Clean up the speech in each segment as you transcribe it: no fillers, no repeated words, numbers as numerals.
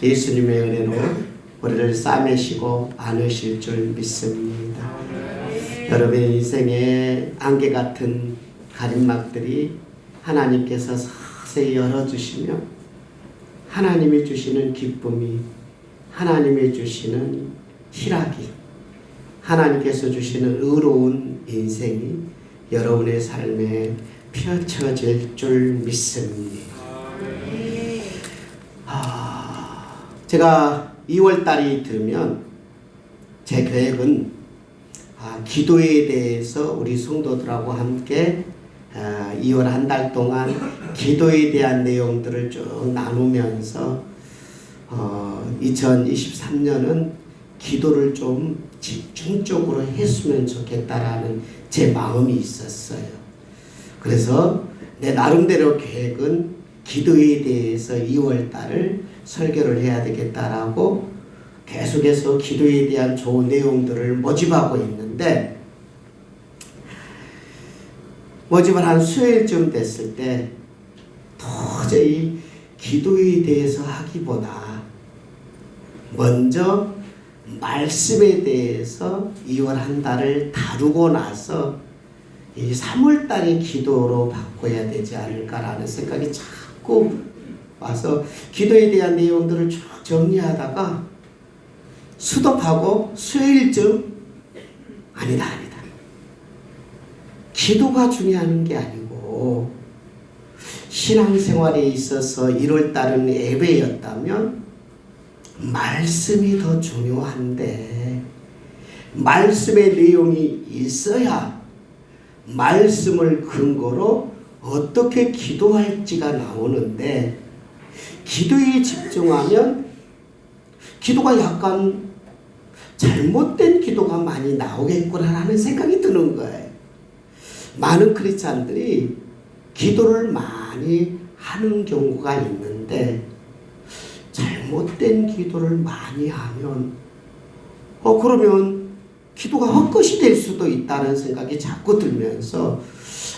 예수님의 은혜로 우리를 싸매시고 안으실 줄 믿습니다. 여러분의 인생에 안개 같은 가림막들이 하나님께서 서서히 열어주시며 하나님이 주시는 기쁨이, 하나님이 주시는 희락이, 하나님께서 주시는 의로운 인생이 여러분의 삶에 펼쳐질 줄 믿습니다. 제가 2월달이 들으면 제 계획은 기도에 대해서 우리 성도들하고 함께 2월 한 달 동안 기도에 대한 내용들을 쭉 나누면서 2023년은 기도를 좀 집중적으로 했으면 좋겠다라는 제 마음이 있었어요. 그래서 내 나름대로 계획은 기도에 대해서 2월 달을 설교를 해야 되겠다라고 계속해서 기도에 대한 좋은 내용들을 모집하고 있는데, 모집을 한 수요일쯤 됐을 때 도저히 기도에 대해서 하기보다 먼저 말씀에 대해서 2월 한 달을 다루고 나서 이 3월 달의 기도로 바꿔야 되지 않을까라는 생각이 자꾸 와서 기도에 대한 내용들을 쭉 정리하다가 수독하고 수요일쯤 아니다. 기도가 중요한 게 아니고 신앙생활에 있어서 1월 달은 예배였다면 말씀이 더 중요한데, 말씀의 내용이 있어야 말씀을 근거로 어떻게 기도할지가 나오는데, 기도에 집중하면 기도가 약간 잘못된 기도가 많이 나오겠구나라는 생각이 드는 거예요. 많은 크리스찬들이 기도를 많이 하는 경우가 있는데 잘못된 기도를 많이 하면 그러면 기도가 헛것이 될 수도 있다는 생각이 자꾸 들면서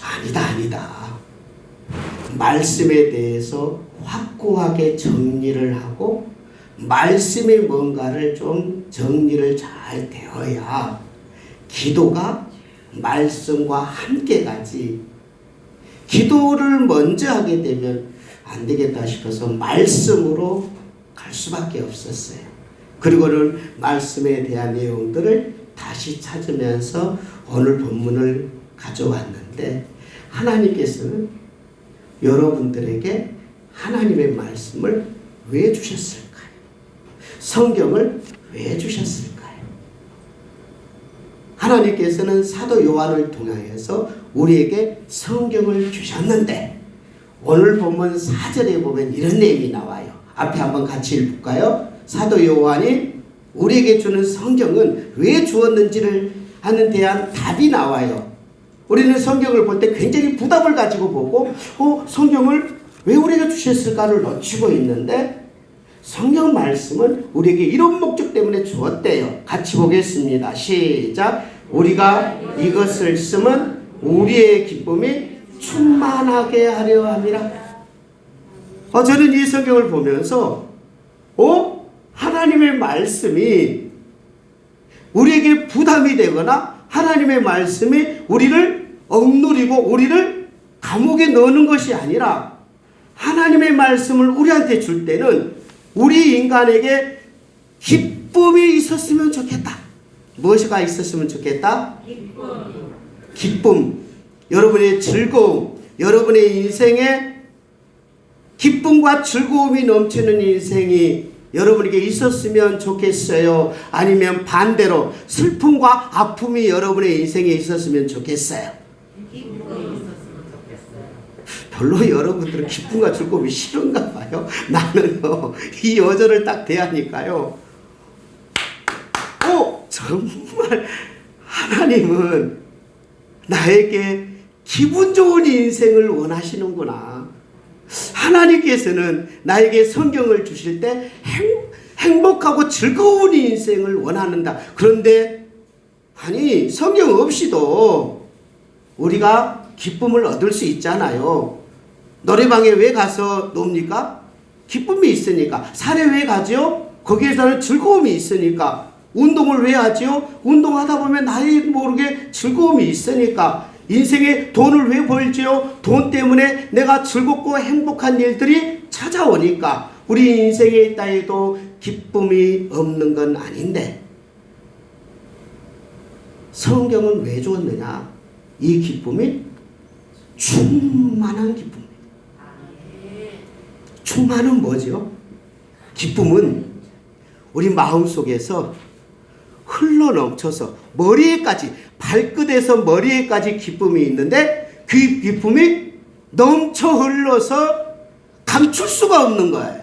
아니다. 말씀에 대해서 확고하게 정리를 하고 말씀에 뭔가를 좀 정리를 잘 되어야 기도가 말씀과 함께 가지, 기도를 먼저 하게 되면 안 되겠다 싶어서 말씀으로 갈 수밖에 없었어요. 그리고는 말씀에 대한 내용들을 다시 찾으면서 오늘 본문을 가져왔는데, 하나님께서는 여러분들에게 하나님의 말씀을 왜 주셨을까요? 성경을 왜 주셨을까요? 하나님께서는 사도 요한을 통하여서 우리에게 성경을 주셨는데, 오늘 본문 4절에 보면 이런 내용이 나와요. 앞에 한번 같이 읽을까요? 사도 요한이 우리에게 주는 성경은 왜 주었는지를 하는 대한 답이 나와요. 우리는 성경을 볼 때 굉장히 부담을 가지고 보고 성경을 왜 우리에게 주셨을까를 놓치고 있는데, 성경 말씀은 우리에게 이런 목적 때문에 주었대요. 같이 보겠습니다. 시작. 우리가 이것을 쓰면 우리의 기쁨이 충만하게 하려 함이라. 저는 이 성경을 보면서 하나님의 말씀이 우리에게 부담이 되거나 하나님의 말씀이 우리를 억누리고 우리를 감옥에 넣는 것이 아니라, 하나님의 말씀을 우리한테 줄 때는 우리 인간에게 기쁨이 있었으면 좋겠다. 무엇이가 있었으면 좋겠다? 기쁨. 여러분의 즐거움, 여러분의 인생에 기쁨과 즐거움이 넘치는 인생이 여러분에게 있었으면 좋겠어요? 아니면 반대로 슬픔과 아픔이 여러분의 인생에 있었으면 좋겠어요? 별로 여러분들은 기쁨과 즐거움이 싫은가 봐요. 나는요, 이 여절을 딱 대하니까요, 정말 하나님은 나에게 기분 좋은 인생을 원하시는구나. 하나님께서는 나에게 성경을 주실 때 행복하고 즐거운 인생을 원하는다. 그런데 성경 없이도 우리가 기쁨을 얻을 수 있잖아요. 노래방에 왜 가서 놉니까? 기쁨이 있으니까. 산에 왜 가죠? 거기에서는 즐거움이 있으니까. 운동을 왜 하지요? 운동하다 보면 나이 모르게 즐거움이 있으니까. 인생에 돈을 왜 벌지요? 돈 때문에 내가 즐겁고 행복한 일들이 찾아오니까. 우리 인생에 있다 해도 기쁨이 없는 건 아닌데, 성경은 왜 줬느냐? 이 기쁨이 충만한 기쁨. 충만은 뭐죠? 기쁨은 우리 마음속에서 흘러넘쳐서 머리에까지, 발끝에서 머리에까지 기쁨이 있는데, 그 기쁨이 넘쳐 흘러서 감출 수가 없는 거예요.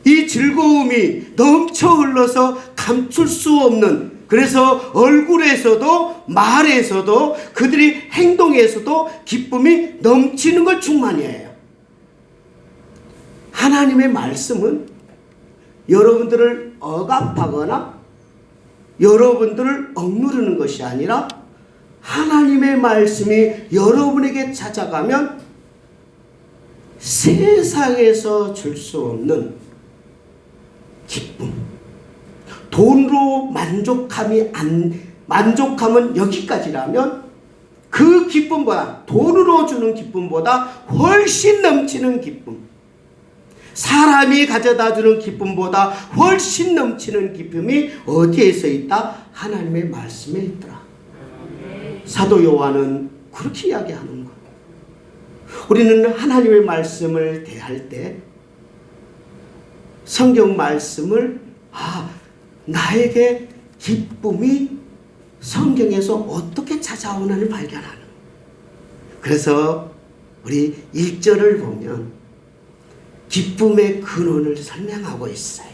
이 즐거움이 넘쳐 흘러서 감출 수 없는, 그래서 얼굴에서도 말에서도 그들이 행동에서도 기쁨이 넘치는 걸 충만이에요. 하나님의 말씀은 여러분들을 억압하거나 여러분들을 억누르는 것이 아니라, 하나님의 말씀이 여러분에게 찾아가면 세상에서 줄 수 없는 기쁨. 돈으로 만족함은 여기까지라면, 그 기쁨보다, 돈으로 주는 기쁨보다 훨씬 넘치는 기쁨, 사람이 가져다 주는 기쁨보다 훨씬 넘치는 기쁨이 어디에서 있다? 하나님의 말씀에 있더라. 사도 요한은 그렇게 이야기하는 거예요. 우리는 하나님의 말씀을 대할 때 성경 말씀을 나에게 기쁨이 성경에서 어떻게 찾아오는을 발견하는. 그래서 우리 1절을 보면 기쁨의 근원을 설명하고 있어요.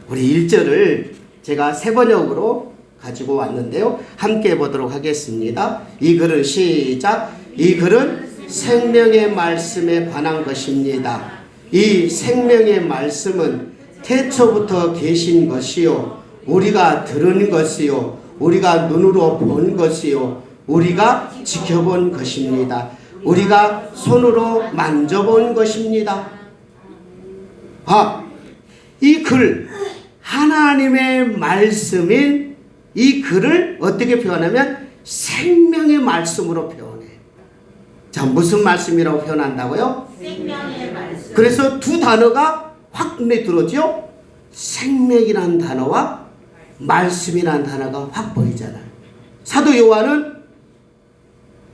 우리 1절을 제가 세 번역으로 가지고 왔는데요. 함께 보도록 하겠습니다. 이 글은 시작. 이 글은 생명의 말씀에 관한 것입니다. 이 생명의 말씀은 태초부터 계신 것이요, 우리가 들은 것이요, 우리가 눈으로 본 것이요, 우리가 지켜본 것입니다. 우리가 손으로 만져본 것입니다. 이 글, 하나님의 말씀인 이 글을 어떻게 표현하면 생명의 말씀으로 표현해요. 자, 무슨 말씀이라고 표현한다고요? 생명의 말씀. 그래서 두 단어가 확 눈에 들어오죠? 생명이라는 단어와 말씀이라는 단어가 확 보이잖아요. 사도 요한은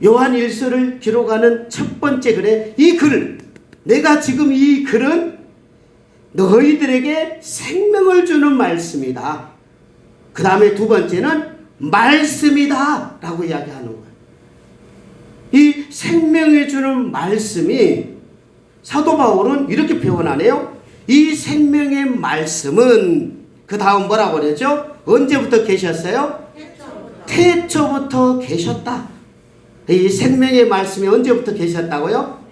요한 1서를 기록하는 첫 번째 글에 이 글, 내가 지금 이 글은 너희들에게 생명을 주는 말씀이다. 그 다음에 두 번째는 말씀이다 라고 이야기하는 거예요. 이 생명을 주는 말씀이, 사도 바울은 이렇게 표현하네요. 이 생명의 말씀은, 그 다음 뭐라고 그러죠? 언제부터 계셨어요? 태초부터 계셨다. 이 생명의 말씀이 언제부터 계셨다고요?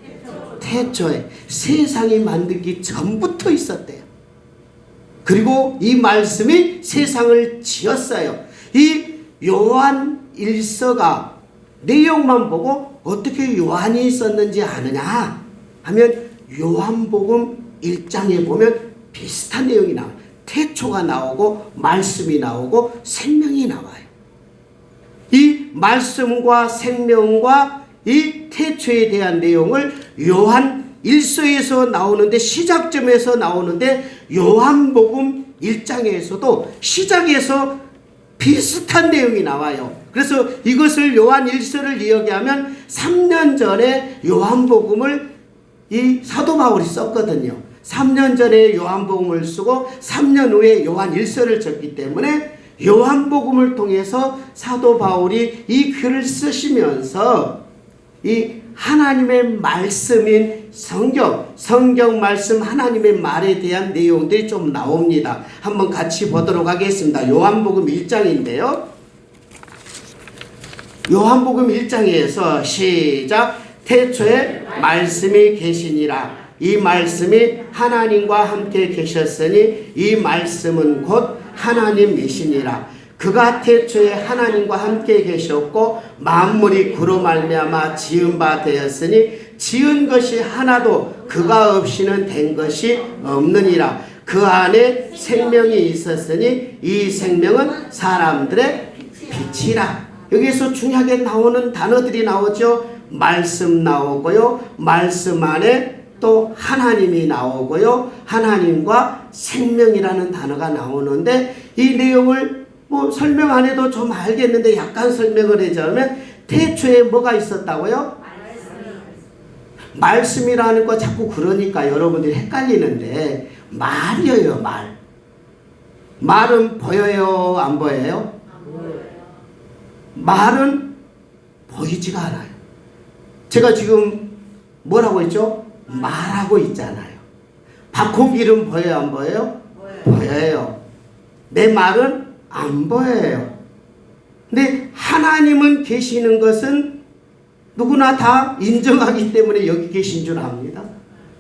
태초에, 세상이 만들기 전부터 있었대요. 그리고 이 말씀이 세상을 지었어요. 이 요한 1서가 내용만 보고 어떻게 요한이 썼는지 아느냐 하면, 요한복음 1장에 보면 비슷한 내용이 나와요. 태초가 나오고 말씀이 나오고 생명이 나와요. 이 말씀과 생명과 이 태초에 대한 내용을 요한 1서에서 나오는데, 시작점에서 나오는데, 요한복음 1장에서도 시작에서 비슷한 내용이 나와요. 그래서 이것을 요한 1서를 이야기하면 3년 전에 요한복음을 이 사도 바울이 썼거든요. 3년 전에 요한복음을 쓰고 3년 후에 요한 1서를 썼기 때문에 요한복음을 통해서 사도 바울이 이 글을 쓰시면서 이 하나님의 말씀인 성경 말씀, 하나님의 말에 대한 내용들이 좀 나옵니다. 한번 같이 보도록 하겠습니다. 요한복음 1장인데요. 요한복음 1장에서 시작. 태초에 말씀이 계시니라. 이 말씀이 하나님과 함께 계셨으니 이 말씀은 곧 하나님이시니라. 그가 태초에 하나님과 함께 계셨고 만물이 그로 말미암아 지은 바 되었으니 지은 것이 하나도 그가 없이는 된 것이 없느니라. 그 안에 생명이 있었으니 이 생명은 사람들의 빛이라. 여기서 중요하게 나오는 단어들이 나오죠. 말씀 나오고요. 말씀 안에 또 하나님이 나오고요. 하나님과 생명이라는 단어가 나오는데 이 내용을 뭐 설명 안 해도 좀 알겠는데 약간 설명을 해자면 태초에 뭐가 있었다고요? 말씀이라는 거 자꾸 그러니까 여러분들이 헷갈리는데 말이에요. 말. 말은 보여요? 안 보여요? 말은 보이지가 않아요. 제가 지금 뭐라고 했죠? 말하고 있잖아요. 박홍길은 보여요? 안 보여요? 보여요. 내 말은 안 보여요. 근데 하나님은 계시는 것은 누구나 다 인정하기 때문에 여기 계신 줄 압니다.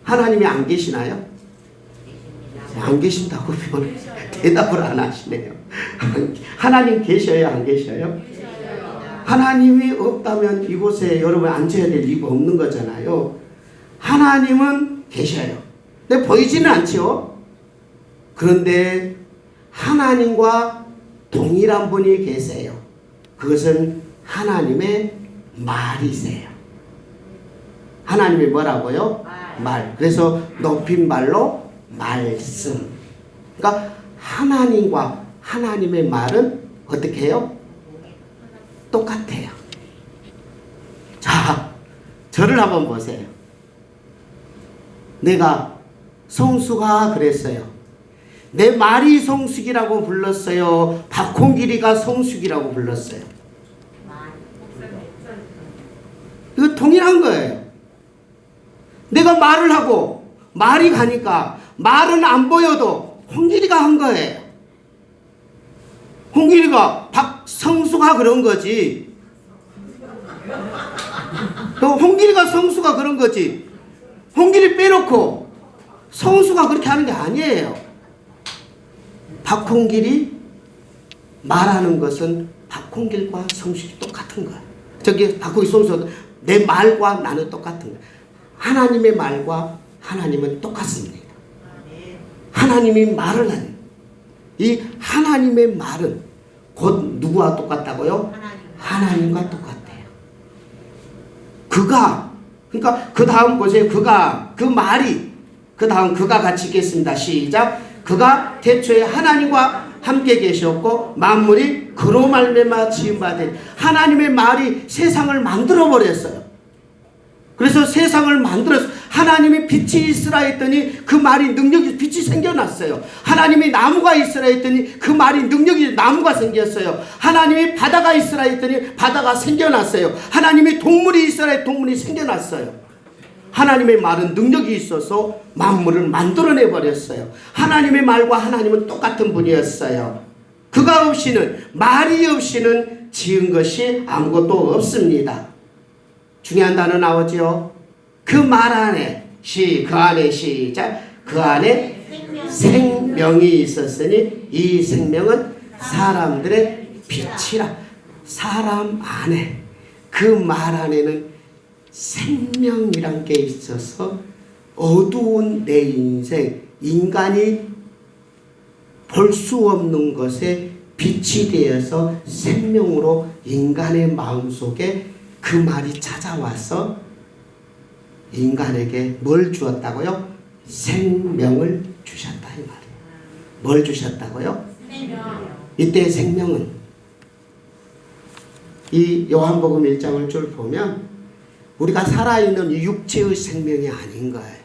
하나님이 안 계시나요? 안 계신다고 대답을 안 하시네요. 하나님 계셔요? 안 계셔요? 하나님이 없다면 이곳에 여러분 앉아야 될 이유가 없는 거잖아요. 하나님은 계셔요. 근데 보이지는 않죠. 그런데 하나님과 동일한 분이 계세요. 그것은 하나님의 말이세요. 하나님이 뭐라고요? 말. 그래서 높인 말로 말씀. 그러니까 하나님과 하나님의 말은 어떻게 해요? 똑같아요. 자, 저를 한번 보세요. 내가 성수가 그랬어요. 내 말이 성숙이라고 불렀어요. 박홍길이가 성숙이라고 불렀어요. 이거 동일한 거예요. 내가 말을 하고 말이 가니까 말은 안 보여도 홍길이가 한 거예요. 홍길이가 박성수가 그런 거지. 또 홍길이가 성수가 그런 거지. 홍길이 빼놓고 성수가 그렇게 하는 게 아니에요. 박홍길이 말하는 것은 박홍길과 성숙이 똑같은 거야. 저기 박홍길 성수 내 말과 나는 똑같은 거야. 하나님의 말과 하나님은 똑같습니다. 하나님이 말을 하는 이 하나님의 말은 곧 누구와 똑같다고요? 하나님과 똑같아요. 그가 그러니까 그 다음 보세요. 그가 그 말이 그 다음 그가 같이 읽겠습니다. 시작. 그가 태초에 하나님과 함께 계셨고 만물이 그로 말미암아 지은 바 되니 하나님의 말이 세상을 만들어 버렸어요. 그래서 세상을 만들어서 하나님이 빛이 있으라 했더니 그 말이 능력이 빛이 생겨났어요. 하나님이 나무가 있으라 했더니 그 말이 능력이 나무가 생겼어요. 하나님이 바다가 있으라 했더니 바다가 생겨났어요. 하나님이 동물이 있으라 했더니 동물이 생겨났어요. 하나님의 말은 능력이 있어서 만물을 만들어내 버렸어요. 하나님의 말과 하나님은 똑같은 분이었어요. 그가 없이는 말이 없이는 지은 것이 아무것도 없습니다. 중요한 단어 나오죠. 그 말 안에 그 안에 시작. 그 안에 생명이 있었으니 이 생명은 사람들의 빛이라. 사람 안에 그 말 안에는 생명이란 게 있어서 어두운 내 인생 인간이 볼 수 없는 것에 빛이 되어서 생명으로 인간의 마음속에 그 말이 찾아와서 인간에게 뭘 주었다고요? 생명을 주셨다 이 말이에요. 뭘 주셨다고요? 생명. 이때 생명은 이 요한복음 1장을 쭉 보면 우리가 살아있는 육체의 생명이 아닌 거예요.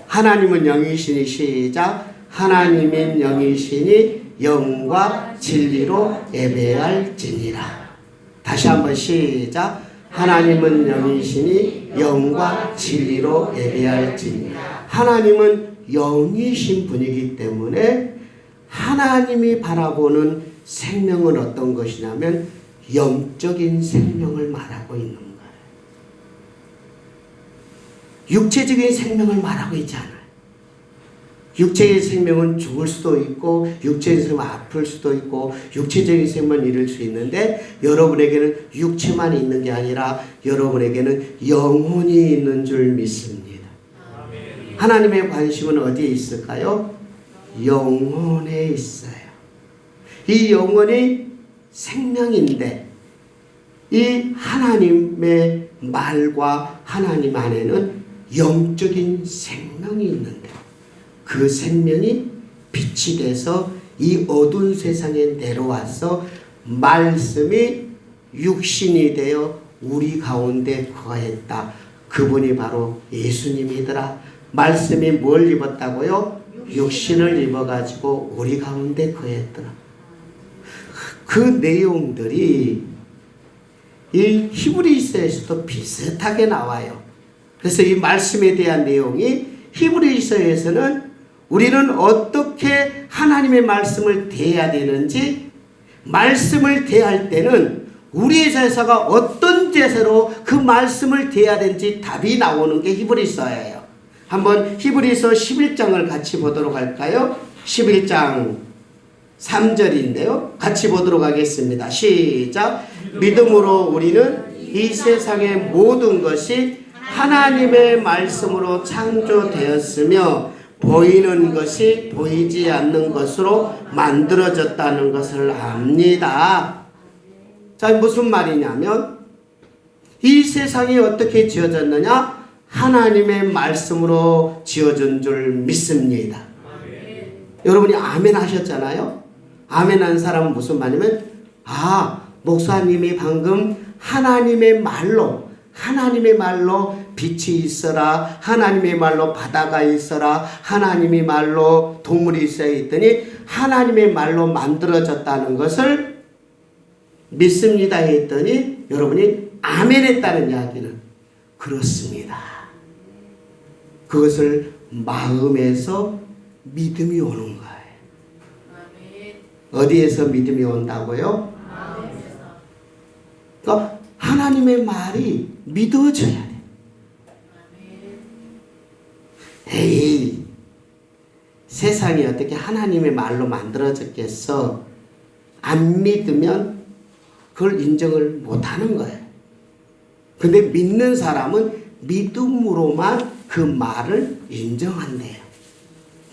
하나님은 영이시니 시작. 하나님인 영이시니 영과 진리로 예배할지니라. 다시 한번 시작. 하나님은 영이시니 영과 진리로 예배할지니라. 하나님은 영이신 분이기 때문에 하나님이 바라보는 생명은 어떤 것이냐면 영적인 생명을 말하고 있는 거예요. 육체적인 생명을 말하고 있지 않아요. 육체의 생명은 죽을 수도 있고 육체의 생명은 아플 수도 있고 육체적인 생명은 잃을 수 있는데 여러분에게는 육체만 있는 게 아니라 여러분에게는 영혼이 있는 줄 믿습니다. 하나님의 관심은 어디에 있을까요? 영혼에 있어요. 이 영혼이 생명인데 이 하나님의 말과 하나님 안에는 영적인 생명이 있는데 그 생명이 빛이 돼서 이 어두운 세상에 내려와서 말씀이 육신이 되어 우리 가운데 거했다. 그분이 바로 예수님이더라. 말씀이 뭘 입었다고요? 육신을 입어가지고 우리 가운데 거했더라. 그 내용들이 이 히브리서에서도 비슷하게 나와요. 그래서 이 말씀에 대한 내용이 히브리서에서는 우리는 어떻게 하나님의 말씀을 대해야 되는지, 말씀을 대할 때는 우리의 제사가 어떤 제사로 그 말씀을 대해야 되는지 답이 나오는 게 히브리서예요. 한번 히브리서 11장을 같이 보도록 할까요? 11장 3절인데요. 같이 보도록 하겠습니다. 시작. 믿음으로 우리는 이 세상의 모든 것이 하나님의 말씀으로 창조되었으며 보이는 것이 보이지 않는 것으로 만들어졌다는 것을 압니다. 자, 무슨 말이냐면 이 세상이 어떻게 지어졌느냐? 하나님의 말씀으로 지어진 줄 믿습니다. 여러분이 아멘 하셨잖아요. 아멘 한 사람은 무슨 말이냐면 목사님이 방금 하나님의 말로 빛이 있어라, 하나님의 말로 바다가 있어라, 하나님의 말로 동물이 있어야 했더니 하나님의 말로 만들어졌다는 것을 믿습니다 했더니 여러분이 아멘 했다는 이야기는 그렇습니다. 그것을 마음에서 믿음이 오는 거예요. 어디에서 믿음이 온다고요? 그러니까 하나님의 말이 믿어져야 돼. 에이, 세상이 어떻게 하나님의 말로 만들어졌겠어? 안 믿으면 그걸 인정을 못하는 거예요. 근데 믿는 사람은 믿음으로만 그 말을 인정한대요.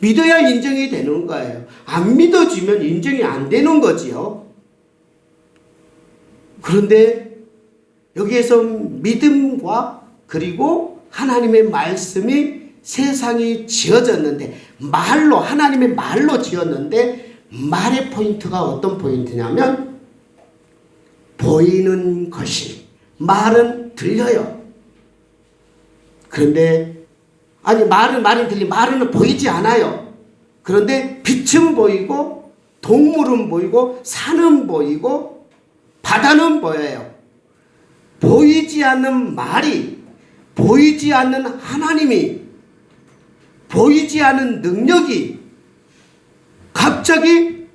믿어야 인정이 되는 거예요. 안 믿어지면 인정이 안 되는 거지요. 그런데 여기에서 믿음과 그리고 하나님의 말씀이 세상이 지어졌는데 말로, 하나님의 말로 지었는데 말의 포인트가 어떤 포인트냐면 보이는 것이, 말은 들려요. 그런데 말은 들리, 말은 보이지 않아요. 그런데 빛은 보이고 동물은 보이고 산은 보이고 바다는 보여요. 보이지 않는 말이, 보이지 않는 하나님이, 보이지 않는 능력이 갑자기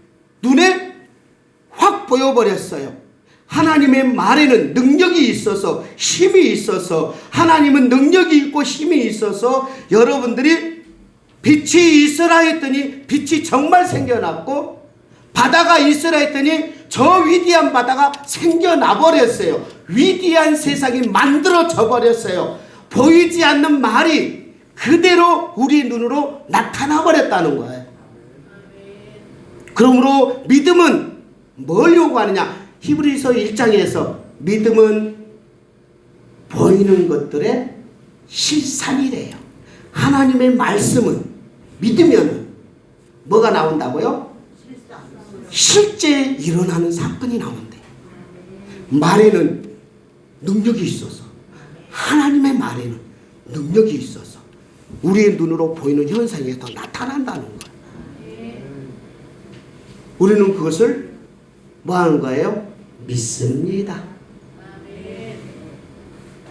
눈에 확 보여버렸어요. 하나님의 말에는 능력이 있어서, 힘이 있어서, 하나님은 능력이 있고 힘이 있어서 여러분들이 빛이 있으라 했더니 빛이 정말 생겨났고, 바다가 있으라 했더니 저 위대한 바다가 생겨나 버렸어요. 위대한 세상이 만들어져 버렸어요. 보이지 않는 말이 그대로 우리 눈으로 나타나 버렸다는 거예요. 그러므로 믿음은 뭘 요구하느냐? 히브리서 1장에서 믿음은 보이는 것들의 실상이래요. 하나님의 말씀은 믿으면 뭐가 나온다고요? 실제 일어나는 사건이 나온대. 말에는 능력이 있어서, 하나님의 말에는 능력이 있어서 우리의 눈으로 보이는 현상이 더 나타난다는 거예요. 우리는 그것을 뭐 하는 거예요? 믿습니다.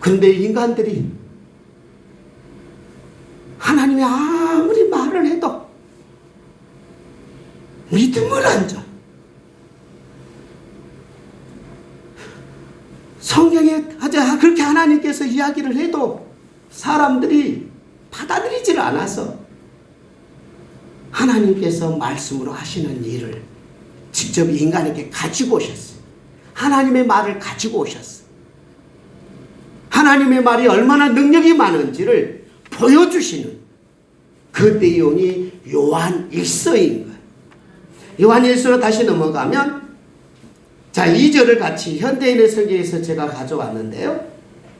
근데 인간들이 하나님이 아무리 말을 해도 믿음을 안 줘. 성경에 그렇게 하나님께서 이야기를 해도 사람들이 받아들이질 않아서 하나님께서 말씀으로 하시는 일을 직접 인간에게 가지고 오셨어요. 하나님의 말을 가지고 오셨어요. 하나님의 말이 얼마나 능력이 많은지를 보여주시는 그 내용이 요한 1서인 거예요. 요한 1서로 다시 넘어가면, 자, 2절을 같이 현대인의 설계에서 제가 가져왔는데요.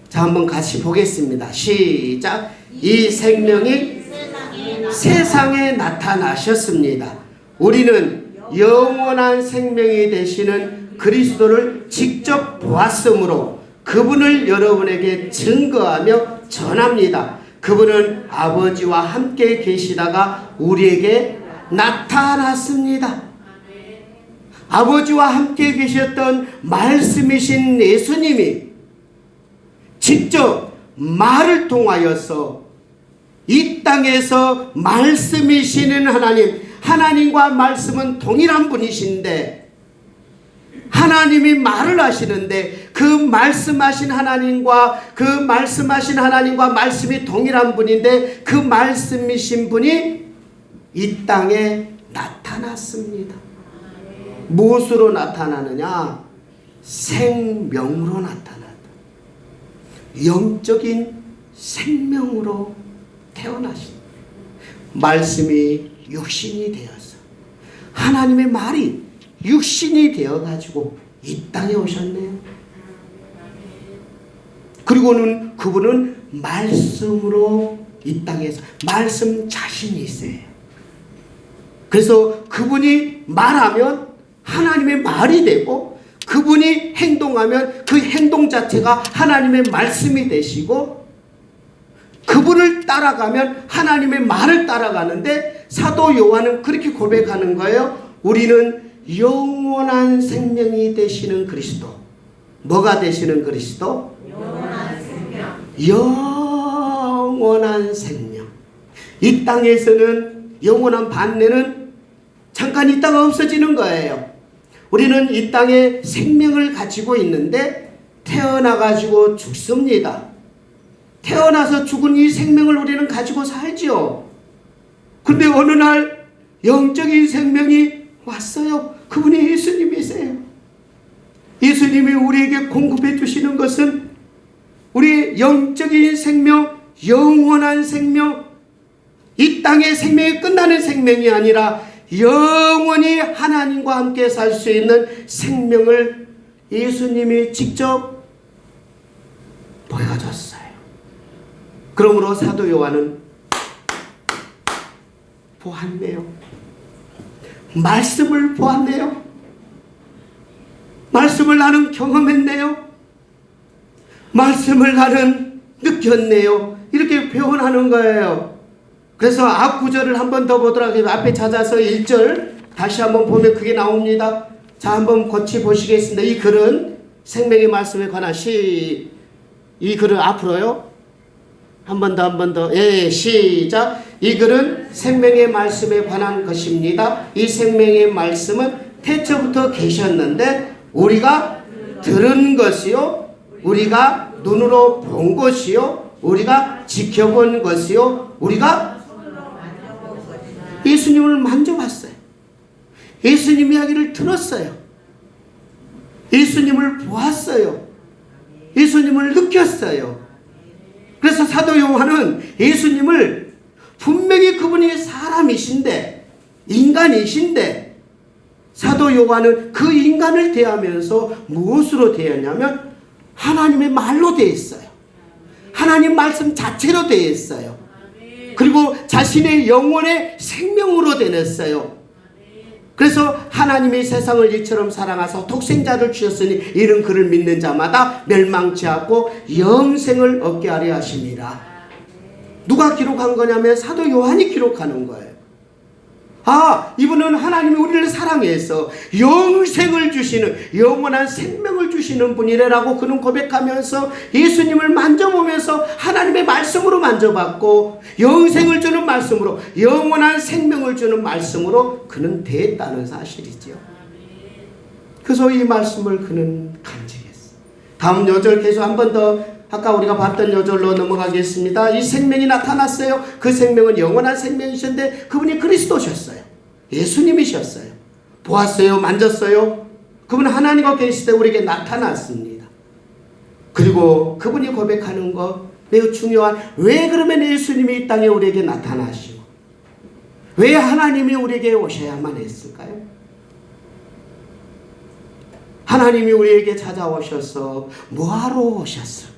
자, 한번 같이 보겠습니다. 시작. 이 생명이 세상에 나타나셨습니다. 우리는 영원한 생명이 되시는 그리스도를 직접 보았으므로 그분을 여러분에게 증거하며 전합니다. 그분은 아버지와 함께 계시다가 우리에게 나타났습니다. 아버지와 함께 계셨던 말씀이신 예수님이 직접 말을 통하여서 이 땅에서 말씀이시는 하나님, 하나님과 말씀은 동일한 분이신데 하나님이 말을 하시는데 그 말씀하신 하나님과 말씀이 동일한 분인데 그 말씀이신 분이 이 땅에 나타났습니다. 무엇으로 나타나느냐? 생명으로 나타났다. 영적인 생명으로 태어나신 말씀이 육신이 되어서 하나님의 말이 육신이 되어가지고 이 땅에 오셨네요. 그리고는 그분은 말씀으로 이 땅에서 말씀 자신이 있어요. 그래서 그분이 말하면 하나님의 말이 되고 그분이 행동하면 그 행동 자체가 하나님의 말씀이 되시고 그분을 따라가면 하나님의 말을 따라가는데 사도 요한은 그렇게 고백하는 거예요. 우리는 영원한 생명이 되시는 그리스도. 뭐가 되시는 그리스도? 영원한 생명. 영원한 생명. 이 땅에서는 영원한 반내는 잠깐 있다가 없어지는 거예요. 우리는 이 땅에 생명을 가지고 있는데 태어나가지고 죽습니다. 태어나서 죽은 이 생명을 우리는 가지고 살지요. 근데 어느 날 영적인 생명이 왔어요. 그분이 예수님이세요. 예수님이 우리에게 공급해 주시는 것은 우리의 영적인 생명, 영원한 생명, 이 땅의 생명이 끝나는 생명이 아니라 영원히 하나님과 함께 살 수 있는 생명을 예수님이 직접 보여줬어요. 그러므로 사도 요한은 보았네요. 말씀을 보았네요. 말씀을 나는 경험했네요. 말씀을 나는 느꼈네요. 이렇게 표현하는 거예요. 그래서 앞 구절을 한 번 더 보도록 하겠습니다. 앞에 찾아서 1절 다시 한번 보면 그게 나옵니다. 자, 한번 같이 보시겠습니다. 이 글은 생명의 말씀에 관한 이 글을 앞으로요. 한 번 더. 예, 시작. 이 글은 생명의 말씀에 관한 것입니다. 이 생명의 말씀은 태초부터 계셨는데 우리가 들은 것이요, 우리가 눈으로 본 것이요, 우리가 지켜본 것이요, 우리가 예수님을 만져봤어요. 예수님 이야기를 들었어요. 예수님을 보았어요. 예수님을 느꼈어요. 그래서 사도 요한은 예수님을 분명히 그분이 사람이신데, 인간이신데, 사도 요한은 그 인간을 대하면서 무엇으로 대했냐면 하나님의 말로 대했어요. 하나님 말씀 자체로 대했어요. 그리고 자신의 영혼의 생명으로 대냈어요. 그래서 하나님이 세상을 이처럼 사랑하사 독생자를 주셨으니 이는 그를 믿는 자마다 멸망치 않고 영생을 얻게 하려 하심이라. 누가 기록한 거냐면 사도 요한이 기록하는 거예요. 아, 이분은 하나님이 우리를 사랑해서 영생을 주시는, 영원한 생명을 주시는 분이래라고 그는 고백하면서 예수님을 만져보면서 하나님의 말씀으로 만져봤고 영생을 주는 말씀으로, 영원한 생명을 주는 말씀으로 그는 대했다는 사실이죠. 그래서 이 말씀을 그는 간직했어요. 다음 요절 계속 한 번 더 아까 우리가 봤던 요절로 넘어가겠습니다. 이 생명이 나타났어요. 그 생명은 영원한 생명이셨는데 그분이 그리스도셨어요. 예수님이셨어요. 보았어요. 만졌어요. 그분은 하나님과 계실 때 우리에게 나타났습니다. 그리고 그분이 고백하는 거 매우 중요한, 왜 그러면 예수님이 이 땅에 우리에게 나타나시고 왜 하나님이 우리에게 오셔야만 했을까요? 하나님이 우리에게 찾아오셔서 뭐하러 오셨을까요?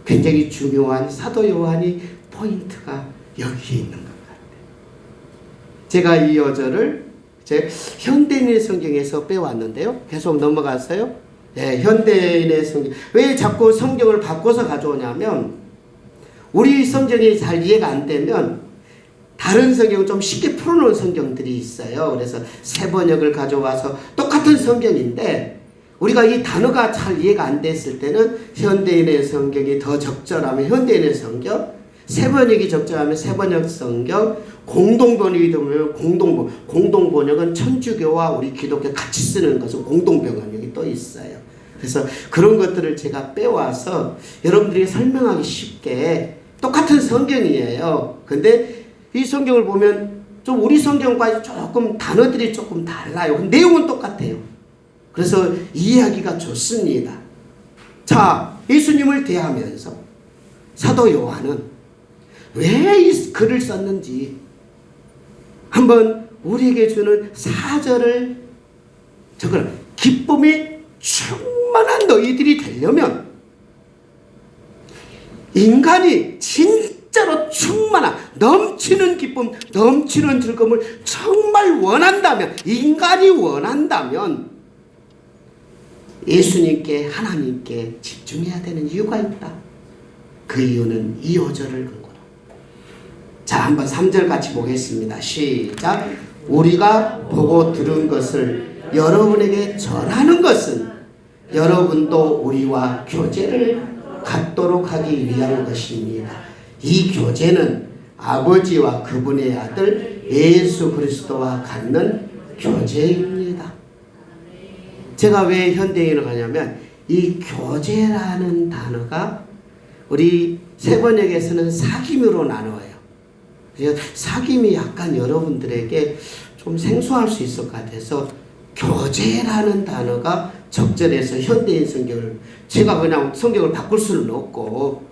굉장히 중요한 사도 요한이 포인트가 여기에 있는 것 같아요. 제가 이 여절을 제 현대인의 성경에서 빼왔는데요. 계속 넘어갔어요. 네, 현대인의 성경. 왜 자꾸 성경을 바꿔서 가져오냐면 우리 성경이 잘 이해가 안 되면 다른 성경은 좀 쉽게 풀어놓은 성경들이 있어요. 그래서 새 번역을 가져와서 똑같은 성경인데 우리가 이 단어가 잘 이해가 안 됐을 때는 현대인의 성경이 더 적절하면 현대인의 성경, 새 번역이 적절하면 새 번역 성경, 공동번역이 되면 공동번역은 천주교와 우리 기독교 같이 쓰는 것은 공동번역이 또 있어요. 그래서 그런 것들을 제가 빼와서 여러분들이 설명하기 쉽게, 똑같은 성경이에요. 근데 이 성경을 보면 좀 우리 성경과 조금 단어들이 조금 달라요. 내용은 똑같아요. 그래서 이해하기가 좋습니다. 자, 예수님을 대하면서 사도 요한은 왜 이 글을 썼는지 한번 우리에게 주는 사절을 적어라. 기쁨이 충만한 너희들이 되려면 인간이 진짜로 충만한 넘치는 기쁨, 넘치는 즐거움을 정말 원한다면, 인간이 원한다면 예수님께, 하나님께 집중해야 되는 이유가 있다. 그 이유는 이 5절을 근거로. 자, 한번 3절 같이 보겠습니다. 시작. 우리가 보고 들은 것을 여러분에게 전하는 것은 여러분도 우리와 교제를 갖도록 하기 위한 것입니다. 이 교제는 아버지와 그분의 아들 예수 그리스도와 갖는 교제입니다. 제가 왜 현대인을 하냐면 이 교제라는 단어가 우리 세번역에서는 사귐으로 나누어요. 사귐이 약간 여러분들에게 좀 생소할 수 있을 것 같아서 교제라는 단어가 적절해서 현대인 성경을, 제가 그냥 성경을 바꿀 수는 없고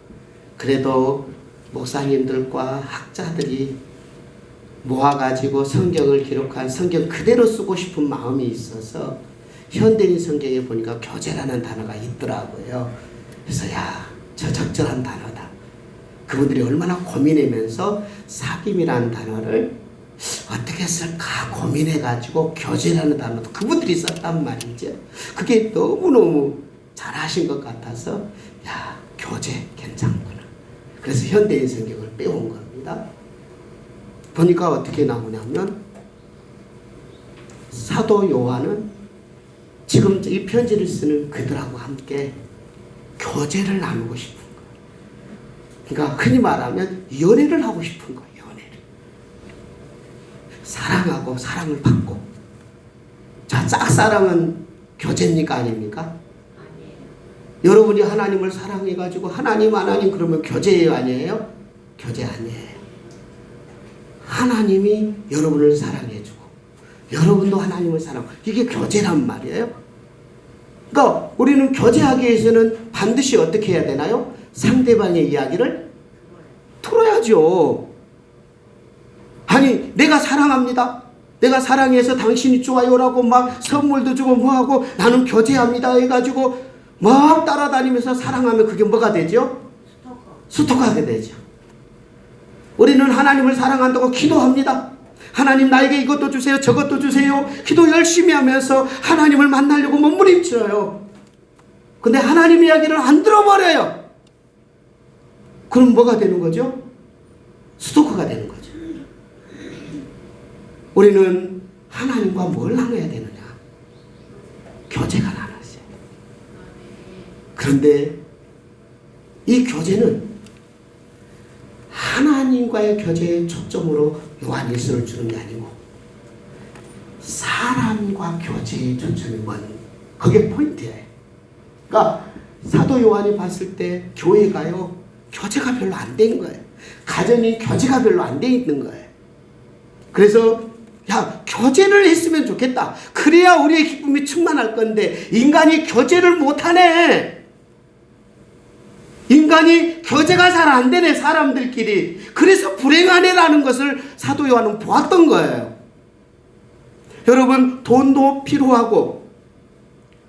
그래도 목사님들과 학자들이 모아가지고 성경을 기록한 성경 그대로 쓰고 싶은 마음이 있어서 현대인 성경에 보니까 교제라는 단어가 있더라고요. 그래서 야, 저 적절한 단어다. 그분들이 얼마나 고민하면서 사귐이라는 단어를 어떻게 쓸까 고민해가지고 교제라는 단어도 그분들이 썼단 말이죠. 그게 너무너무 잘하신 것 같아서 야, 교제 괜찮구나. 그래서 현대인 성경을 빼온 겁니다. 보니까 어떻게 나오냐면 사도 요한은 지금 이 편지를 쓰는 그들하고 함께 교제를 나누고 싶은 거예요. 그러니까 흔히 말하면 연애를 하고 싶은 거예요. 연애를. 사랑하고 사랑을 받고. 자, 짝사랑은 교제입니까? 아닙니까? 여러분이 하나님을 사랑해가지고 하나님 그러면 교제예요? 아니에요? 교제 아니에요. 하나님이 여러분을 사랑해주고 여러분도 하나님을 사랑하고 이게 교제란 말이에요. 그러니까 우리는 교제하기 위해서는 반드시 어떻게 해야 되나요? 상대방의 이야기를 들어야죠. 아니, 내가 사랑합니다. 내가 사랑해서 당신이 좋아요라고 막 선물도 주고 뭐하고 나는 교제합니다 해가지고 막 따라다니면서 사랑하면 그게 뭐가 되죠? 스토커하게 되죠. 우리는 하나님을 사랑한다고 기도합니다. 하나님 나에게 이것도 주세요, 저것도 주세요. 기도 열심히 하면서 하나님을 만나려고 몸부림쳐요. 근데 하나님 이야기를 안 들어버려요. 그럼 뭐가 되는 거죠? 스토커가 되는 거죠. 우리는 하나님과 뭘 나눠야 되느냐? 교제가 나눴어요. 그런데 이 교제는 하나님과의 교제에 초점으로 요한 일서를 주는 게 아니고 사람과 교제에 초점이 뭔, 그게 포인트예요. 그러니까 사도 요한이 봤을 때 교회가요, 교제가 별로 안 된 거예요. 가정이 교제가 별로 안 돼 있는 거예요. 그래서 야, 교제를 했으면 좋겠다. 그래야 우리의 기쁨이 충만할 건데 인간이 교제를 못하네. 인간이 교제가 잘 안 되네, 사람들끼리. 그래서 불행하네라는 것을 사도 요한은 보았던 거예요. 여러분, 돈도 필요하고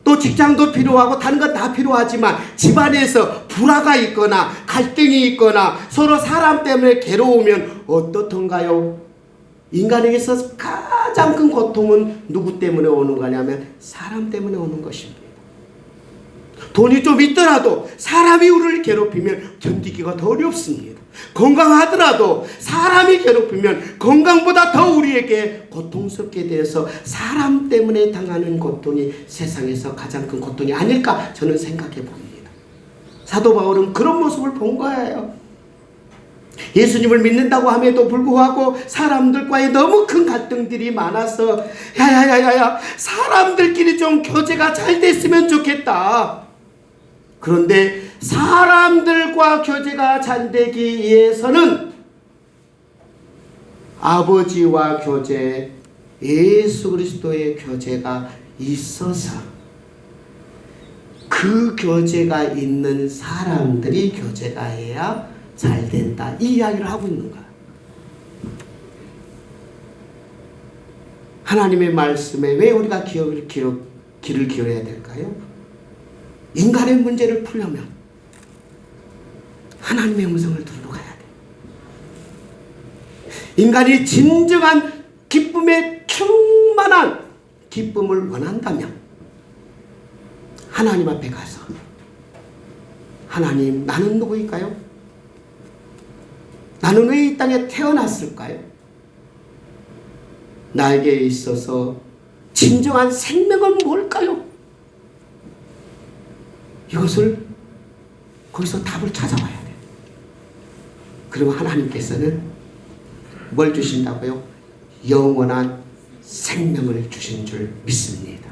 또 직장도 필요하고 다른 것 다 필요하지만 집안에서 불화가 있거나 갈등이 있거나 서로 사람 때문에 괴로우면 어떻던가요? 인간에게서 가장 큰 고통은 누구 때문에 오는 거냐면 사람 때문에 오는 것입니다. 돈이 좀 있더라도 사람이 우리를 괴롭히면 견디기가 더 어렵습니다. 건강하더라도 사람이 괴롭히면 건강보다 더 우리에게 고통스럽게 되어서 사람 때문에 당하는 고통이 세상에서 가장 큰 고통이 아닐까 저는 생각해 봅니다. 사도 바울은 그런 모습을 본 거예요. 예수님을 믿는다고 함에도 불구하고 사람들과의 너무 큰 갈등들이 많아서 야야야야야, 사람들끼리 좀 교제가 잘 됐으면 좋겠다. 그런데 사람들과 교제가 잘 되기 위해서는 아버지와 교제, 예수 그리스도의 교제가 있어서 그 교제가 있는 사람들이 교제가 해야 잘 된다, 이 이야기를 하고 있는 거야. 하나님의 말씀에 왜 우리가 길을 기울여야 될까요? 인간의 문제를 풀려면 하나님의 음성을 들으러 가야 돼. 인간이 진정한 기쁨에 충만한 기쁨을 원한다면 하나님 앞에 가서 하나님, 나는 누구일까요? 나는 왜 이 땅에 태어났을까요? 나에게 있어서 진정한 생명은 뭘까요? 이것을 거기서 답을 찾아와야 돼요. 그리고 하나님께서는 뭘 주신다고요? 영원한 생명을 주신 줄 믿습니다.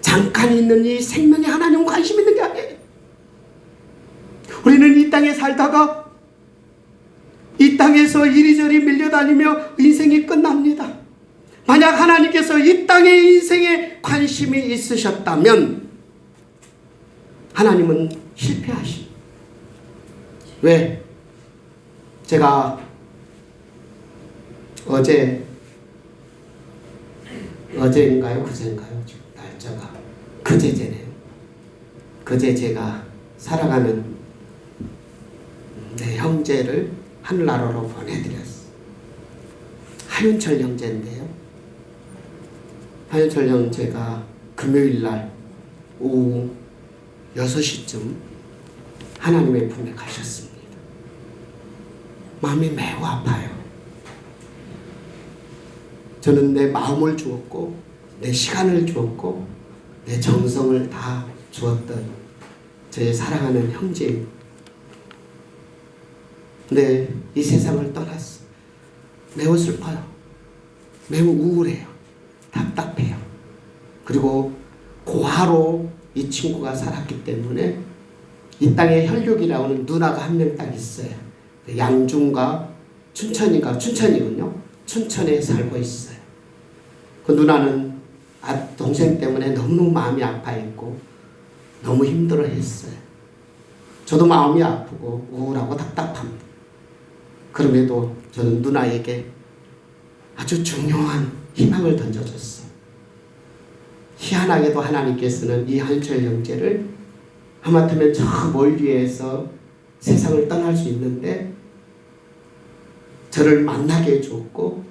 잠깐 있는 이 생명에 하나님 관심 있는 게 아니에요. 우리는 이 땅에 살다가 이 땅에서 이리저리 밀려다니며 인생이 끝납니다. 만약 하나님께서 이 땅의 인생에 관심이 있으셨다면 하나님은 실패하시. 왜? 제가 어제인가요? 그제인가요? 날짜가 그제네요. 그제 제가 사랑하는 내 형제를 하늘나라로 보내드렸어요. 하윤철 형제인데요. 하윤철 형제가 금요일날 오후 6시쯤 하나님의 품에 가셨습니다. 마음이 매우 아파요. 저는 내 마음을 주었고 내 시간을 주었고 내 정성을 다 주었던 제 사랑하는 형제입니다. 근데 이 세상을 떠났어. 매우 슬퍼요. 매우 우울해요. 답답해요. 그리고 고아로 이 친구가 살았기 때문에 이 땅에 혈육이라고는 누나가 한 명 딱 있어요. 양준과 춘천이군요. 춘천에 살고 있어요. 그 누나는 동생 때문에 너무너무 마음이 아파했고 너무 힘들어했어요. 저도 마음이 아프고 우울하고 답답합니다. 그럼에도 저는 누나에게 아주 중요한 희망을 던져줬어요. 희한하게도 하나님께서는 이 한철 형제를 하마터면 저 멀리에서 세상을 떠날 수 있는데 저를 만나게 해주었고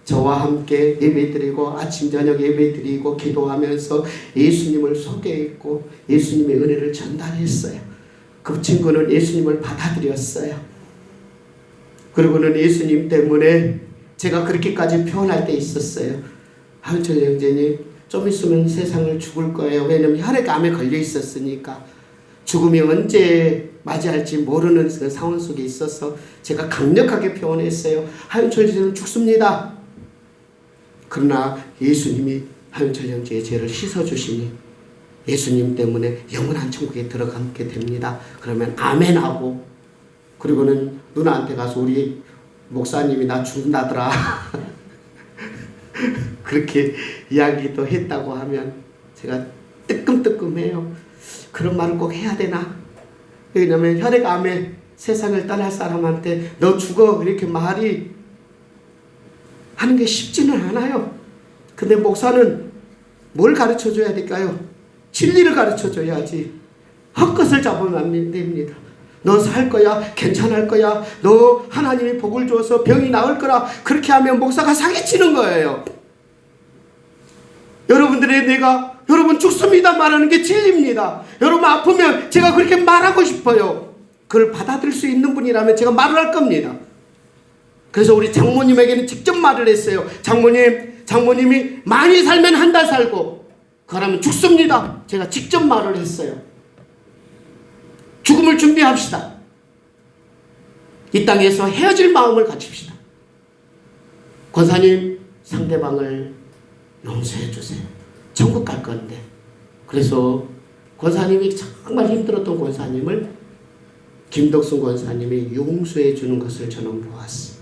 저와 함께 예배드리고 아침 저녁 예배드리고 기도하면서 예수님을 소개했고 예수님의 은혜를 전달했어요. 그 친구는 예수님을 받아들였어요. 그리고는 예수님 때문에 제가 그렇게까지 표현할 때 있었어요. 한철 형제님, 좀 있으면 세상을 죽을 거예요. 왜냐면 혈액암에 걸려 있었으니까 죽음이 언제 맞이할지 모르는 그 상황 속에 있어서 제가 강력하게 표현했어요. 한철 형제는 죽습니다. 그러나 예수님이 한철 형제의 죄를 씻어주시니 예수님 때문에 영원한 천국에 들어가게 됩니다. 그러면 아멘하고, 그리고는 누나한테 가서 우리 목사님이 나 죽는다더라 그렇게 이야기도 했다고 하면 제가 뜨끔뜨끔해요. 그런 말을 꼭 해야 되나? 왜냐면 혈액암에 세상을 떠날 사람한테 너 죽어 이렇게 말이 하는 게 쉽지는 않아요. 근데 목사는 뭘 가르쳐 줘야 될까요? 진리를 가르쳐 줘야지. 헛것을 잡으면 안 됩니다. 너 살 거야, 괜찮을 거야, 너 하나님이 복을 줘서 병이 나을 거라, 그렇게 하면 목사가 사기치는 거예요. 여러분들의 내가 여러분 죽습니다 말하는 게 진리입니다. 여러분 아프면 제가 그렇게 말하고 싶어요. 그걸 받아들일 수 있는 분이라면 제가 말을 할 겁니다. 그래서 우리 장모님에게는 직접 말을 했어요. 장모님이 많이 살면 한 달 살고 그러면 죽습니다. 제가 직접 말을 했어요. 죽음을 준비합시다. 이 땅에서 헤어질 마음을 갖춥시다. 권사님, 상대방을 용서해 주세요. 천국 갈 건데. 그래서 권사님이 정말 힘들었던 권사님을 김덕순 권사님이 용서해 주는 것을 저는 보았어요.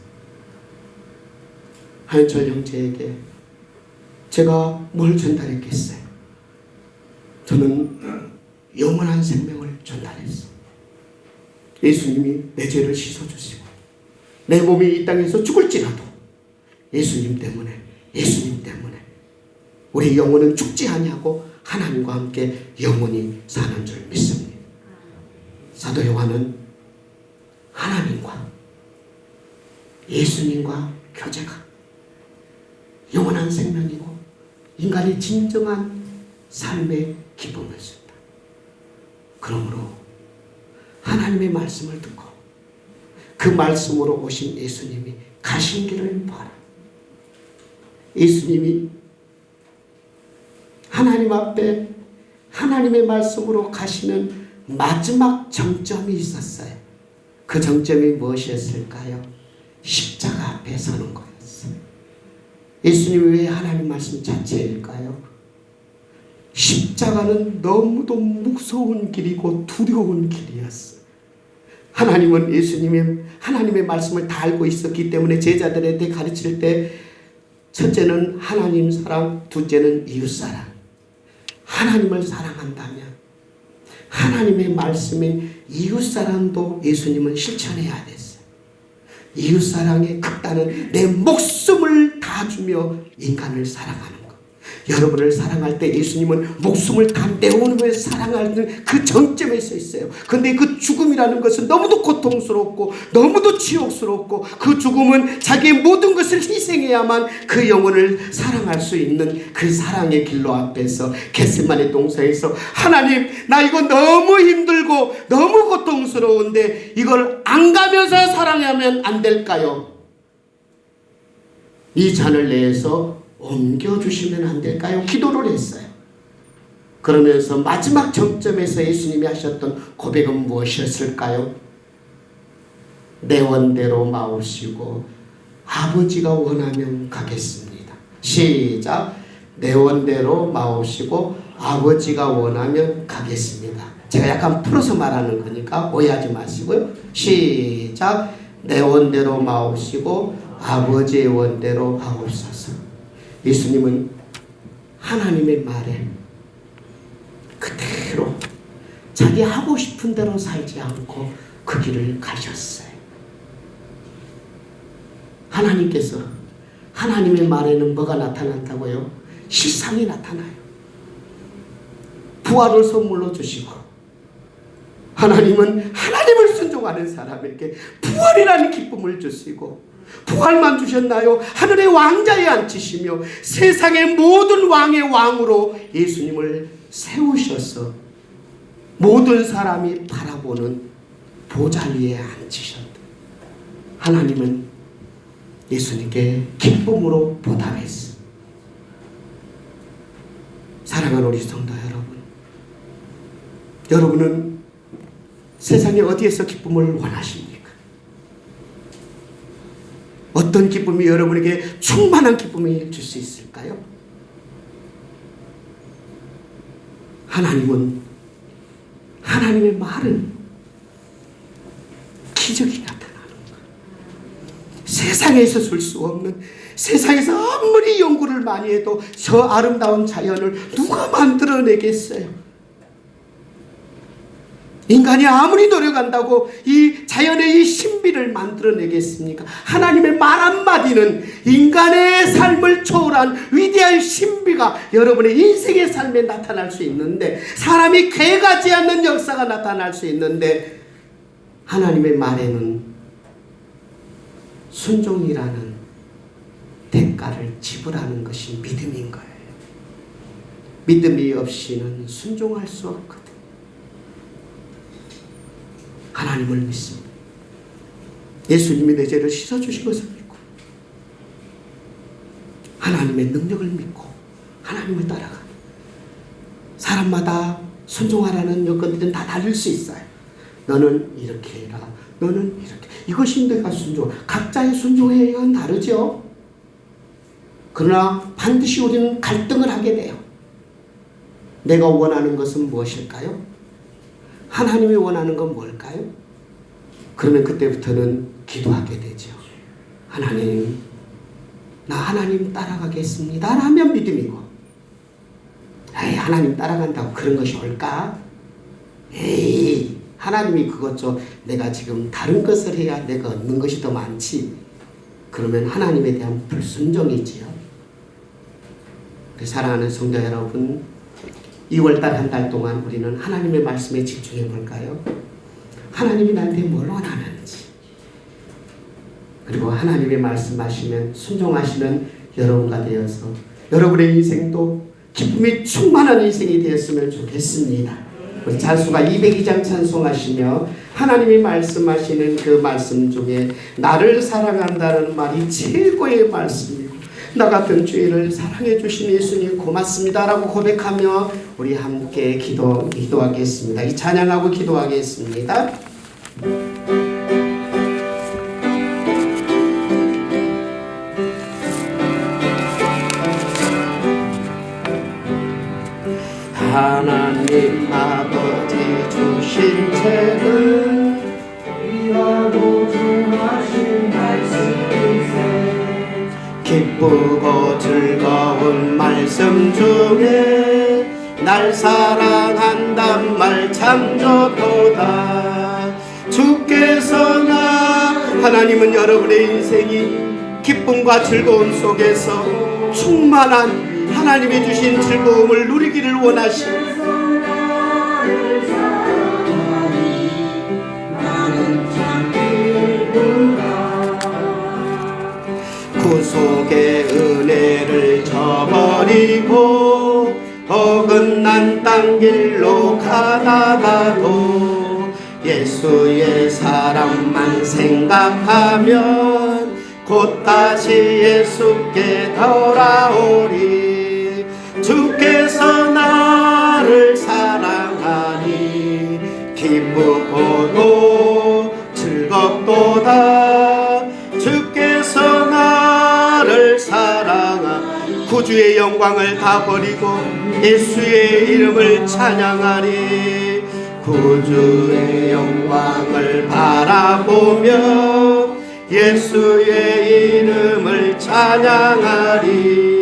하현철 형제에게 제가 뭘 전달했겠어요? 저는 영원한 생명을 전달했어요. 예수님이 내 죄를 씻어주시고 내 몸이 이 땅에서 죽을지라도 예수님 때문에 우리 영혼은 죽지 아니하고 하나님과 함께 영원히 사는 줄 믿습니다. 사도 요한은 하나님과 예수님과 교제가 영원한 생명이고 인간의 진정한 삶의 기쁨이었습니다. 그러므로 하나님의 말씀을 듣고 그 말씀으로 오신 예수님이 가신 길을 봐라. 예수님이 하나님 앞에 하나님의 말씀으로 가시는 마지막 정점이 있었어요. 그 정점이 무엇이었을까요? 십자가 앞에 서는 거였어요. 예수님이 왜 하나님 말씀 자체일까요? 십자가는 너무도 무서운 길이고 두려운 길이었어요. 하나님은 예수님이 하나님의 말씀을 다 알고 있었기 때문에 제자들한테 가르칠 때 첫째는 하나님 사랑, 둘째는 이웃 사랑. 하나님을 사랑한다면 하나님의 말씀인 이웃 사랑도 예수님은 실천해야 됐어요. 이웃 사랑의 극단은 내 목숨을 다 주며 인간을 사랑하는 것. 여러분을 사랑할 때 예수님은 목숨을 다 내어놓으며 사랑하는 그 정점에 서 있어요. 근데 그 죽음이라는 것은 너무도 고통스럽고 너무도 치욕스럽고 그 죽음은 자기의 모든 것을 희생해야만 그 영혼을 사랑할 수 있는 그 사랑의 길로 앞에서 겟세마네 동산에서 하나님 나 이거 너무 힘들고 너무 고통스러운데 이걸 안 가면서 사랑하면 안 될까요? 이 잔을 내에서 옮겨주시면 안 될까요? 기도를 했어요. 그러면서 마지막 정점에서 예수님이 하셨던 고백은 무엇이었을까요? 내 원대로 마옵시고 아버지가 원하면 가겠습니다. 시작. 내 원대로 마옵시고 아버지가 원하면 가겠습니다. 제가 약간 풀어서 말하는 거니까 오해하지 마시고요. 시작. 내 원대로 마옵시고 아버지의 원대로 하옵소서. 예수님은 하나님의 말에 그대로 자기 하고 싶은 대로 살지 않고 그 길을 가셨어요. 하나님께서 하나님의 말에는 뭐가 나타난다고요? 실상이 나타나요. 부활을 선물로 주시고 하나님은 하나님을 순종하는 사람에게 부활이라는 기쁨을 주시고 부활만 주셨나요? 하늘의 왕자에 앉히시며 세상의 모든 왕의 왕으로 예수님을 세우셔서 모든 사람이 바라보는 보좌 위에 앉히셨다. 하나님은 예수님께 기쁨으로 보답했어. 사랑하는 우리 성도 여러분, 여러분은 세상에 어디에서 기쁨을 원하십니까? 어떤 기쁨이 여러분에게 충만한 기쁨을 줄 수 있을까요? 하나님의 말은 기적이 나타나는 거예요. 세상에서 줄 수 없는, 세상에서 아무리 연구를 많이 해도 저 아름다운 자연을 누가 만들어내겠어요? 인간이 아무리 노력한다고 이 자연의 이 신비를 만들어내겠습니까? 하나님의 말 한마디는 인간의 삶을 초월한 위대한 신비가 여러분의 인생의 삶에 나타날 수 있는데, 사람이 괴가지 않는 역사가 나타날 수 있는데, 하나님의 말에는 순종이라는 대가를 지불하는 것이 믿음인 거예요. 믿음이 없이는 순종할 수 없거든. 하나님을 믿습니다. 예수님이 내 죄를 씻어주신 것을 믿고, 하나님의 능력을 믿고 하나님을 따라가는, 사람마다 순종하라는 여건들은 다 다를 수 있어요. 너는 이렇게 해라, 너는 이렇게. 이것이 내가 순종. 각자의 순종의 영은 다르죠. 그러나 반드시 우리는 갈등을 하게 돼요. 내가 원하는 것은 무엇일까요? 하나님이 원하는 건 뭘까요? 그러면 그때부터는 기도하게 되죠. 하나님, 나 하나님 따라가겠습니다 라면 믿음이고, 에이, 하나님 따라간다고 그런 것이 올까? 에이, 하나님이 그것 내가 지금 다른 것을 해야 내가 얻는 것이 더 많지. 그러면 하나님에 대한 불순종이지요. 우리 사랑하는 성도 여러분, 2월달 한 달 동안 우리는 하나님의 말씀에 집중해 볼까요? 하나님이 나한테 뭘 원하는지, 그리고 하나님의 말씀하시면 순종하시는 여러분과 되어서 여러분의 인생도 기쁨이 충만한 인생이 되었으면 좋겠습니다. 우리 찬송가 202장 찬송하시며 하나님이 말씀하시는 그 말씀 중에 나를 사랑한다는 말이 최고의 말씀이고, 나 같은 죄인을 사랑해 주신 예수님 고맙습니다 라고 고백하며 우리 함께 기도하겠습니다. 이 찬양하고 기도하겠습니다. 하나님 아버지 주신 책을 귀하고 중하신 말씀이세, 기쁘고 즐거운 말씀 중에 날 사랑한단 말 참 좋도다. 주께서 하나님은 여러분의 인생이 기쁨과 즐거움 속에서 충만한 하나님이 주신 즐거움을 누리기를 원하십니다. 구속의 은혜를 저버리고 어긋난 땅 길로 가다가도 예수의 사랑만 생각하면 곧 다시 예수께 돌아오리. 주께서 나를 사랑하니 기쁘고도 즐겁도다. 주께서 나를 사랑하니 구주의 영광을 다 버리고 예수의 이름을 찬양하리. 구주의 영광을 바라보며 예수의 이름을 찬양하리.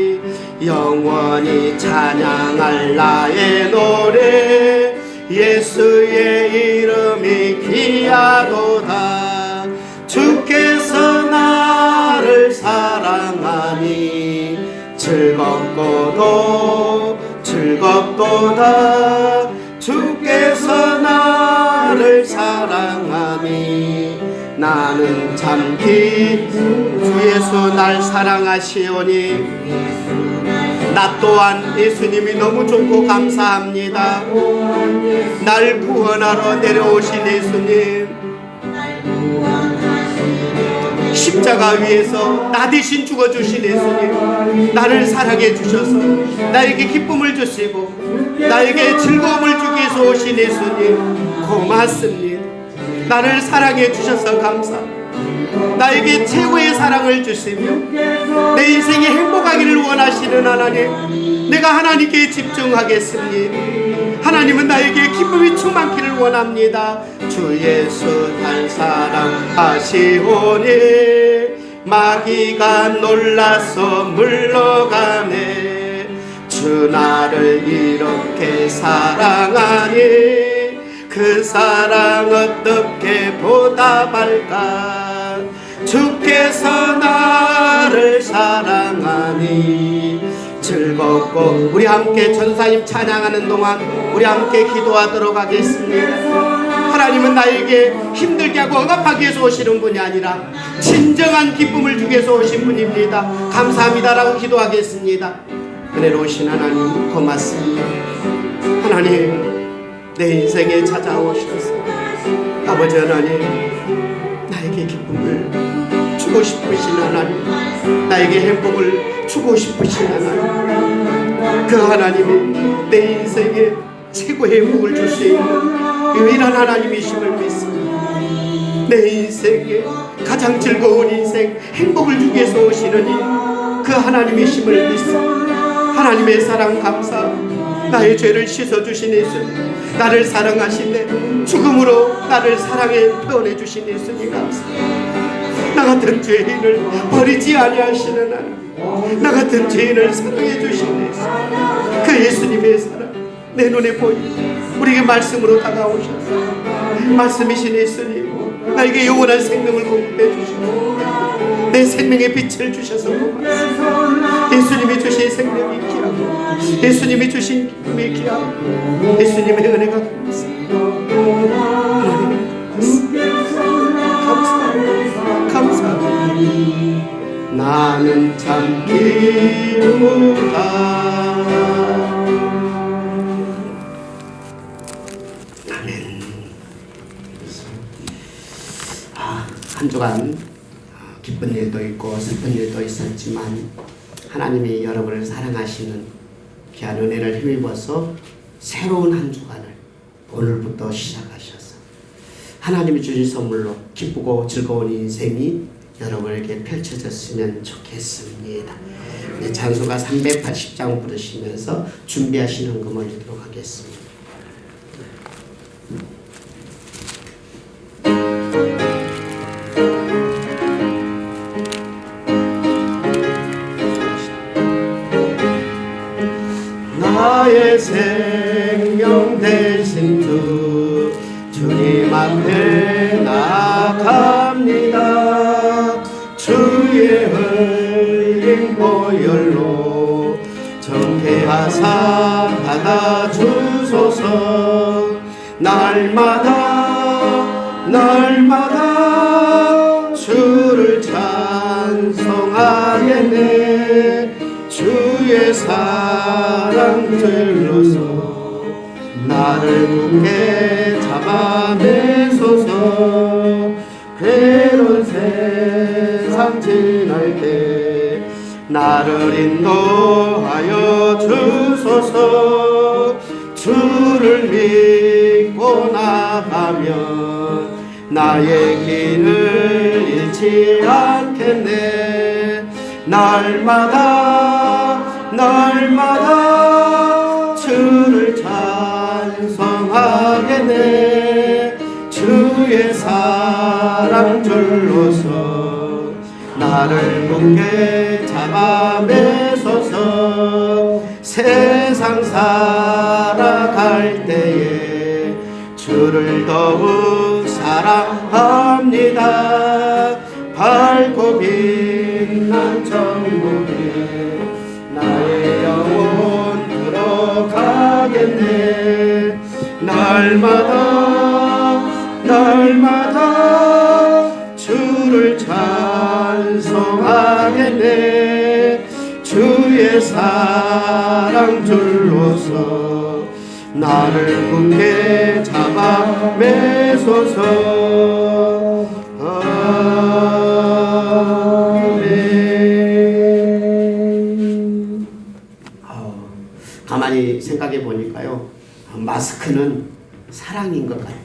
영원히 찬양할 나의 노래 예수의 이름이 귀하도다. 주께서 나를 사랑하니 즐겁고도 즐겁도다. 주께서 나를 사랑하니 나는 참 주 예수 날 사랑하시오니 나 또한 예수님이 너무 좋고 감사합니다. 날 구원하러 내려오신 예수님, 십자가 위에서 나 대신 죽어주신 예수님, 나를 사랑해 주셔서 나에게 기쁨을 주시고 나에게 즐거움을 주기 위해서 오신 예수님 고맙습니다. 나를 사랑해 주셔서 감사합니다. 나에게 최고의 사랑을 주시며 내 인생이 행복하기를 원하시는 하나님, 내가 하나님께 집중하겠습니다. 하나님은 나에게 기쁨이 충만기를 원합니다. 주 예수 날 사랑하시오니 마귀가 놀라서 물러가네. 주 나를 이렇게 사랑하니 그 사랑 어떻게 보답할까. 주께서 나를 사랑하니 즐겁고. 우리 함께 전사님 찬양하는 동안 우리 함께 기도하도록 하겠습니다. 하나님은 나에게 힘들게 하고 억압하기 위해서 오시는 분이 아니라 진정한 기쁨을 주기 위해서 오신 분입니다. 감사합니다라고 기도하겠습니다. 은혜로우신 하나님 고맙습니다. 하나님 내 인생에 찾아오셔서 아버지 하나님 나에게 기쁨을 주고 싶으신 하나님, 나에게 행복을 주고 싶으신 하나님, 그 하나님이 내 인생에 최고의 행복을 줄 수 있는 유일한 하나님이심을 믿습니다. 내 인생에 가장 즐거운 인생, 행복을 주기 위해서 오시는 그 하나님이심을 믿습니다. 하나님의 사랑 감사합니다. 나의 죄를 씻어주신 예수님, 나를 사랑하시네 죽음으로 나를 사랑에 표현해 주신 예수님 감사합니다. 나 같은 죄인을 버리지 아니하시는 하나님, 나 같은 죄인을 사랑해 주신 예수, 그 예수님의 사랑 내 눈에 보이고 우리에게 말씀으로 다가오셔서 말씀이신 예수님 나에게 영원한 생명을 공급해 주시고 내 생명의 빛을 주셔서 고맙습니다. 예수님이 주신 생명이 귀하고 예수님이 주신 기쁨이 귀하고 예수님의 은혜가 고맙습니다. 감사합니다. 감사합니다. 나는 참 기쁘다. 아멘. 한 주간 기쁜 일도 있고 슬픈 일도 있었지만 하나님이 여러분을 사랑하시는 귀한 은혜를 힘입어서 새로운 한 주간을 오늘부터 시작하셔서 하나님이 주신 선물로 기쁘고 즐거운 인생이 여러분에게 펼쳐졌으면 좋겠습니다. 네, 찬송가 380장 부르시면서 준비하신 헌금 올리도록 하겠습니다. 나의 생명 되신 주 주님 앞에 나갑니다. 주의 흘린 보혈로 정케하사 받아주소서. 날마다 주를 찬송하겠네. 주의 사랑 들로서 나를 굳게 잡아내소서. 괴로운 세상 지날 때 나를 인도하여 주소서. 주를 믿고 나가면 나의 길을 잃지 않겠네. 날마다 주를 찬송하겠네. 주의 사랑 줄로서 나를 굳게 잡아매소서. 세상 살아갈 때에 주를 더욱 사랑합니다. 밝고 빛난 천국에 나의 영혼 들어가겠네. 날마다 주를 찬송하겠네. 주의 사랑 줄로서 나를 굳게 잡아매소서. 아멘. 가만히 생각해 보니까요, 마스크는 사랑인 것 같아요.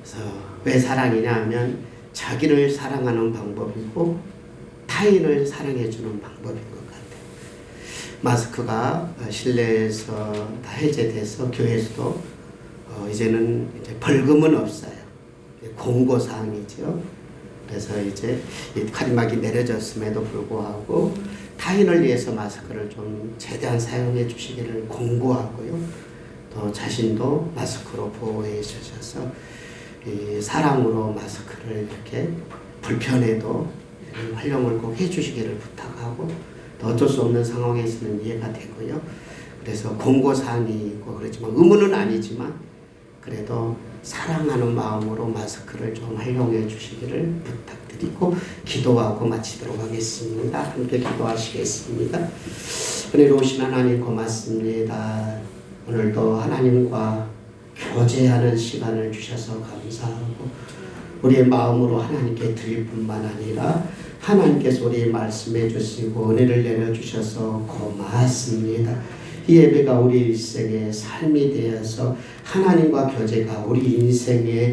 그래서 왜 사랑이냐 하면 자기를 사랑하는 방법이고 타인을 사랑해 주는 방법인 것 같아요. 마스크가 실내에서 다 해제돼서 교회에서도 이제는 이제 벌금은 없어요. 공고 사항이죠. 그래서 이제 이 가림막이 내려졌음에도 불구하고 타인을 위해서 마스크를 좀 최대한 사용해 주시기를 공고하고요. 또 자신도 마스크로 보호해 주셔서 이 사랑으로 마스크를 이렇게 불편해도 활용을 꼭 해주시기를 부탁하고, 또 어쩔 수 없는 상황에서는 이해가 되고요. 그래서 공고사항이 있고 그렇지만 의무는 아니지만 그래도 사랑하는 마음으로 마스크를 좀 활용해 주시기를 부탁드리고 기도하고 마치도록 하겠습니다. 함께 기도하시겠습니다. 은혜로우신 하나님 고맙습니다. 오늘도 하나님과 교제하는 시간을 주셔서 감사하고, 우리의 마음으로 하나님께 드릴 뿐만 아니라 하나님께서 우리의 말씀해 주시고 은혜를 내려주셔서 고맙습니다. 이 예배가 우리 일생의 삶이 되어서 하나님과 교제가 우리 인생의